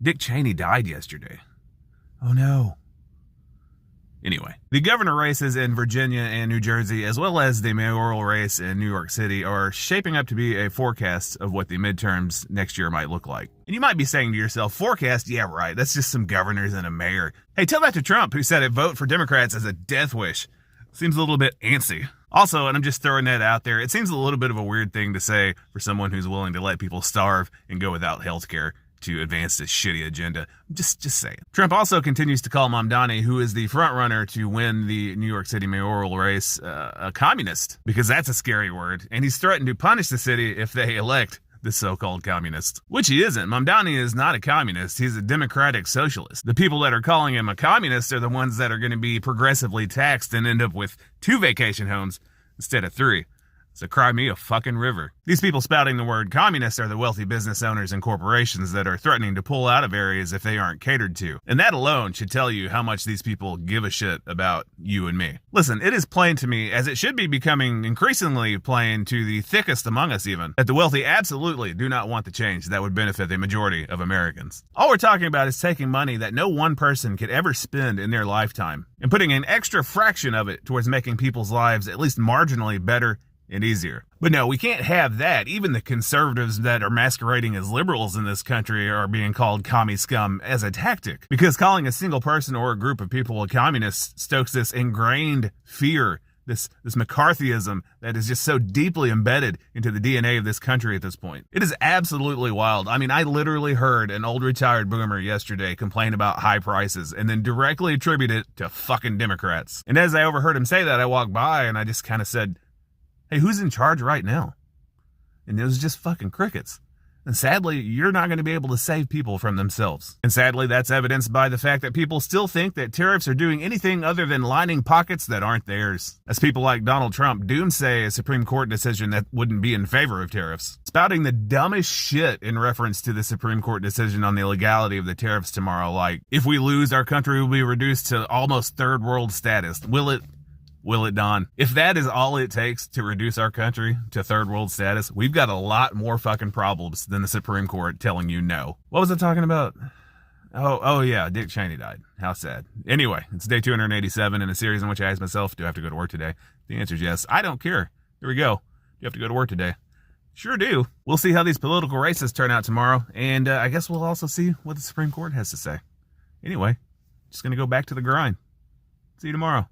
Dick Cheney died yesterday. Oh no. Anyway, the governor races in Virginia and New Jersey, as well as the mayoral race in New York City, are shaping up to be a forecast of what the midterms next year might look like. And you might be saying to yourself, forecast? Yeah, right. That's just some governors and a mayor. Hey, tell that to Trump, who said a vote for Democrats is a death wish. Seems a little bit antsy. Also, and I'm just throwing that out there, it seems a little bit of a weird thing to say for someone who's willing to let people starve and go without health care to advance this shitty agenda. Just saying. Trump also continues to call Mamdani, who is the front runner to win the New York City mayoral race, a communist, because that's a scary word. And he's threatened to punish the city if they elect the so-called communist, which he isn't. Mamdani is not a communist. He's a democratic socialist. The people that are calling him a communist are the ones that are going to be progressively taxed and end up with 2 vacation homes instead of 3. So cry me a fucking river. These people spouting the word communist are the wealthy business owners and corporations that are threatening to pull out of areas if they aren't catered to. And that alone should tell you how much these people give a shit about you and me. Listen, it is plain to me, as it should be becoming increasingly plain to the thickest among us even, that the wealthy absolutely do not want the change that would benefit the majority of Americans. All we're talking about is taking money that no one person could ever spend in their lifetime and putting an extra fraction of it towards making people's lives at least marginally better and easier. But no, we can't have that. Even the conservatives that are masquerading as liberals in this country are being called commie scum as a tactic, because calling a single person or a group of people a communist stokes this ingrained fear, this McCarthyism that is just so deeply embedded into the DNA of this country at this point. It is absolutely wild. I mean, I literally heard an old retired boomer yesterday complain about high prices and then directly attribute it to fucking Democrats. And as I overheard him say that, I walked by and I just kind of said, hey, who's in charge right now? And it was just fucking crickets. And sadly, you're not going to be able to save people from themselves. And sadly, that's evidenced by the fact that people still think that tariffs are doing anything other than lining pockets that aren't theirs. As people like Donald Trump doomsay a Supreme Court decision that wouldn't be in favor of tariffs, spouting the dumbest shit in reference to the Supreme Court decision on the legality of the tariffs tomorrow, like, if we lose, our country will be reduced to almost third world status. Will it, Don? If that is all it takes to reduce our country to third world status, we've got a lot more fucking problems than the Supreme Court telling you no. What was I talking about? Oh yeah, Dick Cheney died. How sad. Anyway, it's day 287 in a series in which I asked myself, do I have to go to work today? The answer is yes. I don't care. Here we go. Do you have to go to work today? Sure do. We'll see how these political races turn out tomorrow, and I guess we'll also see what the Supreme Court has to say. Anyway, just gonna go back to the grind. See you tomorrow.